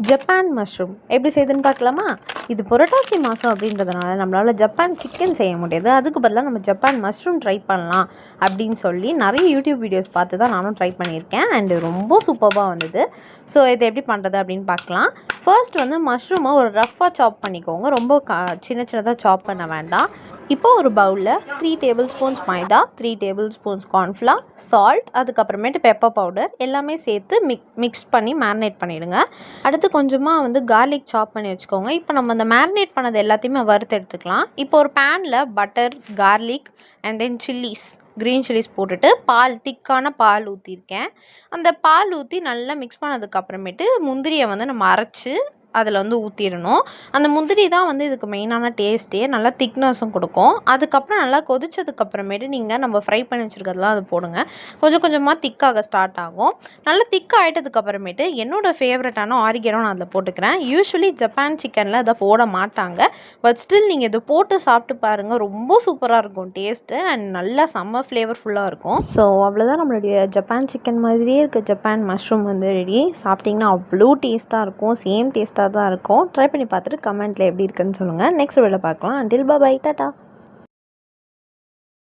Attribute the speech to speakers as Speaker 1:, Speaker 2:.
Speaker 1: Japan mushroom எப்படி செய்யுதுன்னு பார்க்கலாமா? இது புரட்டாசி மாதம் அப்படின்றதுனால நம்மளால் ஜப்பான் சிக்கன் செய்ய முடியாது. அதுக்கு பதிலாக நம்ம ஜப்பான் மஷ்ரூம் ட்ரை பண்ணலாம் அப்படின்னு சொல்லி நிறைய யூடியூப் வீடியோஸ் பார்த்து தான் நானும் ட்ரை பண்ணியிருக்கேன். அண்டு ரொம்ப சூப்பராக வந்தது. ஸோ இதை எப்படி பண்ணுறது அப்படின்னு பார்க்கலாம். ஃபர்ஸ்ட் வந்து மஷ்ரூமை ஒரு ரஃப்பாக சாப் பண்ணிக்கோங்க. ரொம்ப சின்ன சின்னதாக சாப் பண்ண வேண்டாம். இப்போ ஒரு பவுலில் 3 டேபிள் ஸ்பூன்ஸ் மைதா, 3 டேபிள் ஸ்பூன்ஸ் கார்ன்ஃப்ளவர், சால்ட், அதுக்கப்புறமேட்டு பெப்பர் பவுடர் எல்லாமே சேர்த்து மிக்ஸ் பண்ணி மேரினேட் பண்ணிவிடுங்க. அடுத்து கொஞ்சமாக வந்து கார்லிக் சாப் பண்ணி வச்சுக்கோங்க. இப்போ நம்ம அந்த மேரினேட் பண்ணது எல்லாத்தையுமே வறுத்து எடுத்துக்கலாம். இப்போ ஒரு பேனில் butter, garlic and then chillies, green chillies போட்டுட்டு திக்கான பால் ஊற்றிருக்கேன். அந்த பால் ஊற்றி நல்லா மிக்ஸ் பண்ணதுக்கப்புறமேட்டு முந்திரியை வந்து நம்ம அரைச்சி அதில் வந்து ஊற்றிடணும். அந்த முந்திரி தான் வந்து இதுக்கு மெயினான டேஸ்ட்டே, நல்லா திக்னஸும் கொடுக்கும். அதுக்கப்புறம் நல்லா கொதிச்சதுக்கப்புறமேட்டு நீங்கள் நம்ம ஃப்ரை பண்ணி வச்சுருக்கிறதுலாம் அது போடுங்க. கொஞ்சம் கொஞ்சமாக திக்காக ஸ்டார்ட் ஆகும். நல்லா திக்காக ஆகிட்டதுக்கப்புறமேட்டு என்னோடய ஃபேவரட்டான ஆரிகேனோ நான் அதில் போட்டுக்கிறேன். யூஸ்வலி ஜப்பான் சிக்கனில் அதை போட மாட்டாங்க. பட் ஸ்டில் நீங்கள் இதை போட்டு சாப்பிட்டு பாருங்கள், ரொம்ப சூப்பராக இருக்கும் டேஸ்ட்டு அண்ட் நல்லா செம்ம ஃப்ளேவர்ஃபுல்லாக இருக்கும். ஸோ அவ்வளோதான், நம்மளுடைய ஜப்பான் சிக்கன் மாதிரியே இருக்க ஜப்பான் மஷ்ரூம் வந்து ரெடி. சாப்பிட்டிங்கன்னா அவ்வளோ டேஸ்ட்டாக இருக்கும். சேம் டேஸ்ட்டாக தான் இருக்கும். ட்ரை பண்ணி பார்த்துட்டு கமெண்ட்டில் எப்படி இருக்குன்னு சொல்லுங்கள். நெக்ஸ்ட் வீடியோவில் பார்க்கலாம். அண்டில் பாய், டாடா.